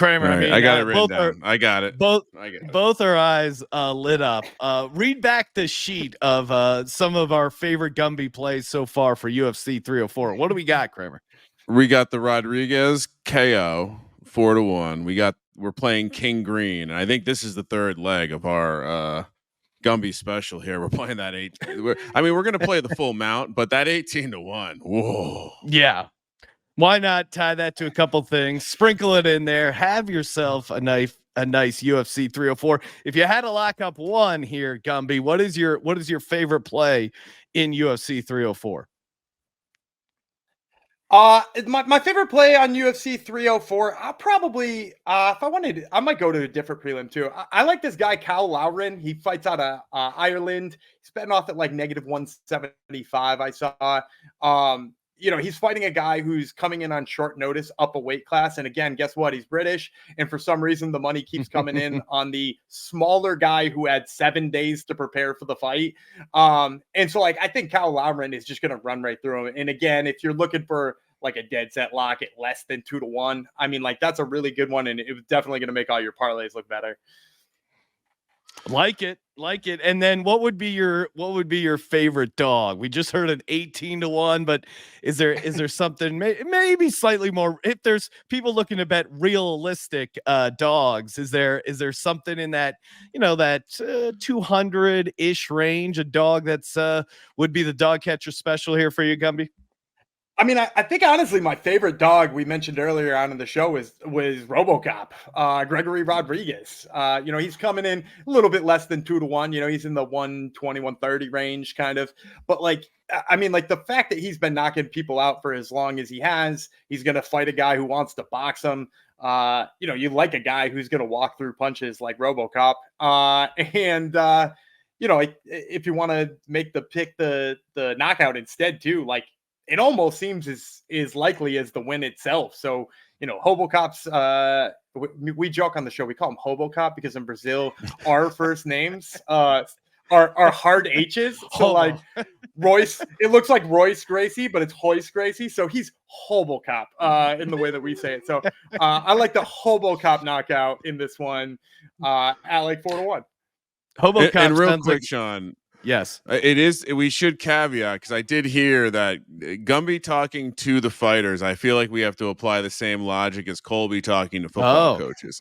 Kramer, All I right, mean, I got it written both down. I got it. both our eyes lit up. Read back the sheet of some of our favorite Gumby plays so far for UFC 304. What do we got, Kramer? We got the Rodriguez KO 4-1. We're playing King Green, and I think this is the third leg of our Gumby special here. We're playing that we're going to play the full mount, but that 18-1. Whoa. Yeah. Why not tie that to a couple things? Sprinkle it in there. Have yourself a nice UFC 304. If you had to lock up one here, Gumby, what is your favorite play in UFC 304? My favorite play on UFC 304, I'll probably if I wanted, I might go to a different prelim too. I like this guy Cal Lowren. He fights out of Ireland. He's betting off at like -175. I saw. He's fighting a guy who's coming in on short notice up a weight class. And again, guess what? He's British. And for some reason, the money keeps coming in on the smaller guy who had 7 days to prepare for the fight. And so I think Cal Lowren is just going to run right through him. And again, if you're looking for like a dead set lock at less than 2-1, I mean, that's a really good one. And it was definitely going to make all your parlays look better. Like it. And then what would be your favorite dog? We just heard an 18-1, but is there something maybe slightly more, if there's people looking to bet realistic dogs, is there something in that, that 200-ish range, a dog that's would be the dog catcher special here for you, Gumby? I mean, I think honestly, my favorite dog we mentioned earlier on in the show was RoboCop, Gregory Rodriguez. He's coming in a little bit less than 2-1. He's in the 120, 130 range kind of. But the fact that he's been knocking people out for as long as he has, he's going to fight a guy who wants to box him. You like a guy who's going to walk through punches like RoboCop. If you want to make the pick the knockout instead too, it almost seems as likely as the win itself. So, HoboCop's, we joke on the show, we call him HoboCop because in Brazil, our first names are hard H's. So Royce, it looks like Royce Gracie, but it's Hoyce Gracie. So he's HoboCop in the way that we say it. So I like the HoboCop knockout in this one at 4-1. HoboCop and real quick, Sean. Yes, it is. We should caveat because I did hear that Gumby talking to the fighters. I feel like we have to apply the same logic as Colby talking to football coaches.